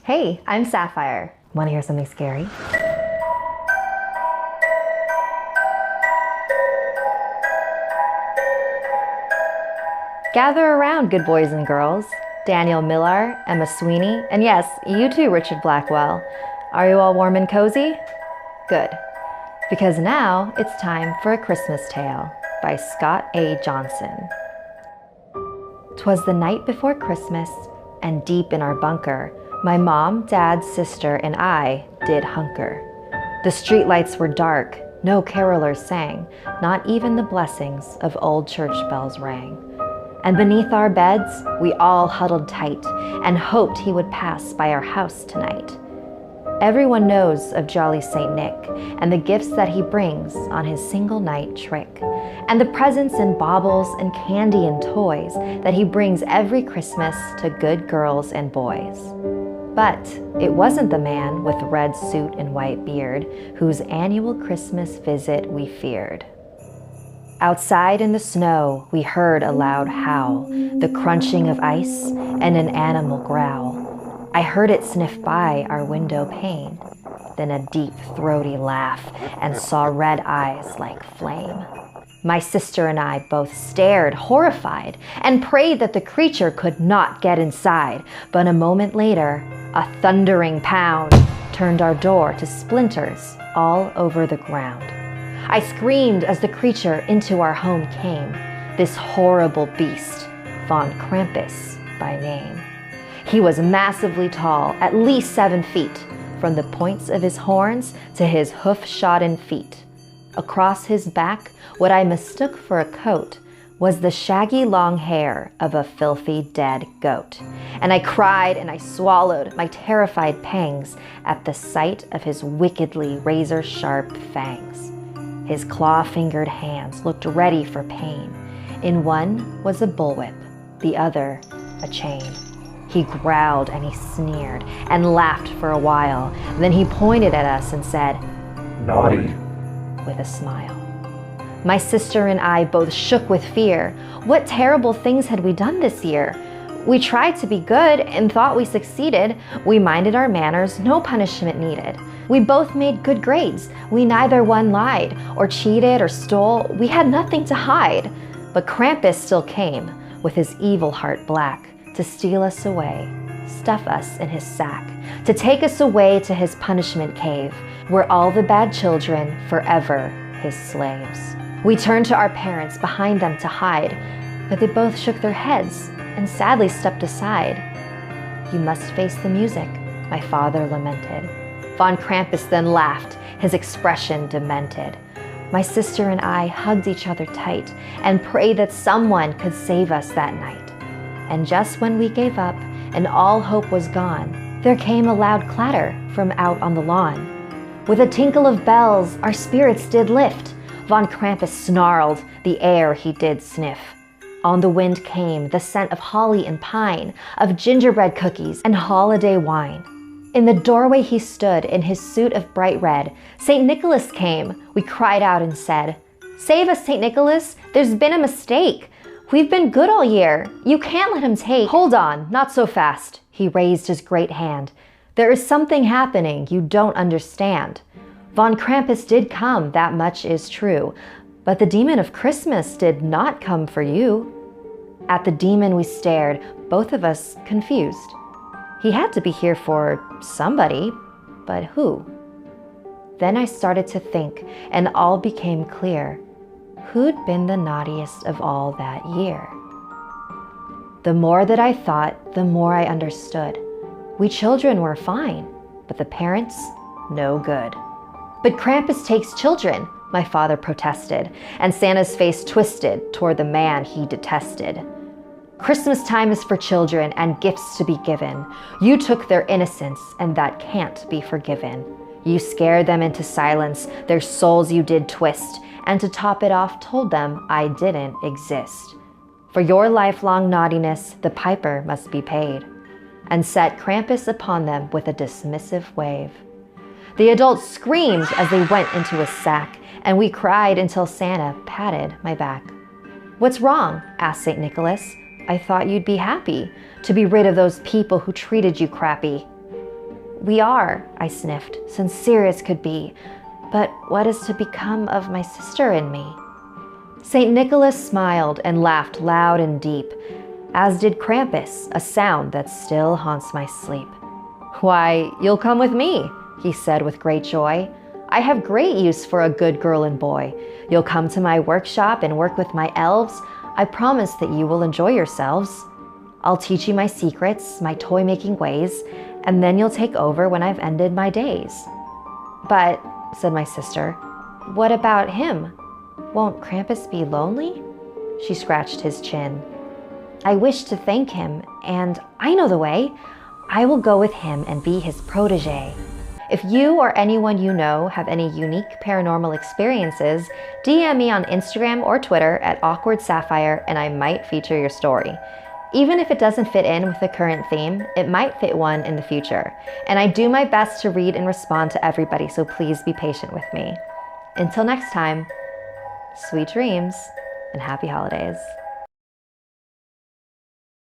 Hey, I'm Sapphire. Want to hear something scary? Gather around, good boys and girls. Daniel Millar, Emma Sweeney, and yes, you too, Richard Blackwell. Are you all warm and cozy? Good. Because now it's time for A Christmas Tale by Scott A. Johnson. 'Twas the night before Christmas, and deep in our bunker, my mom, dad, sister, and I did hunker. The streetlights were dark, no carolers sang, not even the blessings of old church bells rang. And beneath our beds, we all huddled tight and hoped he would pass by our house tonight. Everyone knows of jolly Saint Nick and the gifts that he brings on his single night trick, and the presents and baubles and candy and toys that he brings every Christmas to good girls and boys. But it wasn't the man with red suit and white beard whose annual Christmas visit we feared. Outside in the snow, we heard a loud howl, the crunching of ice and an animal growl. I heard it sniff by our window pane, then a deep, throaty laugh, and saw red eyes like flame. My sister and I both stared, horrified, and prayed that the creature could not get inside. But a moment later, a thundering pound turned our door to splinters all over the ground. I screamed as the creature into our home came, this horrible beast, Von Krampus by name. He was massively tall, at least 7 feet, from the points of his horns to his hoof-shodden feet. Across his back, what I mistook for a coat was the shaggy long hair of a filthy dead goat. And I cried and I swallowed my terrified pangs at the sight of his wickedly razor-sharp fangs. His claw-fingered hands looked ready for pain. In one was a bullwhip, the other a chain. He growled and he sneered and laughed for a while. Then he pointed at us and said, "Naughty," with a smile. My sister and I both shook with fear. What terrible things had we done this year? We tried to be good and thought we succeeded. We minded our manners, no punishment needed. We both made good grades. We neither one lied or cheated or stole. We had nothing to hide. But Krampus still came, with his evil heart black, to steal us away, stuff us in his sack, to take us away to his punishment cave, where all the bad children forever his slaves. We turned to our parents behind them to hide, but they both shook their heads and sadly stepped aside. "You must face the music," my father lamented. Von Krampus then laughed, his expression demented. My sister and I hugged each other tight and prayed that someone could save us that night. And just when we gave up and all hope was gone, there came a loud clatter from out on the lawn. With a tinkle of bells, our spirits did lift. Von Krampus snarled, the air he did sniff. On the wind came the scent of holly and pine, of gingerbread cookies and holiday wine. In the doorway he stood in his suit of bright red. St. Nicholas came, we cried out and said, "Save us, St. Nicholas, there's been a mistake. We've been good all year. You can't let him take." "Hold on, not so fast." He raised his great hand. "There is something happening you don't understand. Von Krampus did come, that much is true. But the demon of Christmas did not come for you." At the demon we stared, both of us confused. He had to be here for somebody, but who? Then I started to think, and all became clear. Who'd been the naughtiest of all that year? The more that I thought, the more I understood. We children were fine, but the parents, no good. "But Krampus takes children," my father protested, and Santa's face twisted toward the man he detested. "Christmas time is for children and gifts to be given. You took their innocence, and that can't be forgiven. You scared them into silence, their souls you did twist, and to top it off told them I didn't exist. For your lifelong naughtiness, the piper must be paid," and set Krampus upon them with a dismissive wave. The adults screamed as they went into a sack, and we cried until Santa patted my back. "What's wrong?" asked St. Nicholas. "I thought you'd be happy to be rid of those people who treated you crappy." We are, I sniffed, sincere as could be. But what is to become of my sister and me? St. Nicholas smiled and laughed loud and deep, as did Krampus, a sound that still haunts my sleep. Why, you'll come with me, he said with great joy. I have great use for a good girl and boy. You'll come to my workshop and work with my elves. I promise that you will enjoy yourselves. I'll teach you my secrets, my toy-making ways, and then you'll take over when I've ended my days. But, said my sister, what about him? Won't Krampus be lonely? She scratched his chin. I wish to thank him, and I know the way. I will go with him and be his protege. If you or anyone you know have any unique paranormal experiences, DM me on Instagram or Twitter at Awkward Sapphire and I might feature your story. Even if it doesn't fit in with the current theme, it might fit one in the future. And I do my best to read and respond to everybody, so please be patient with me. Until next time, sweet dreams and happy holidays.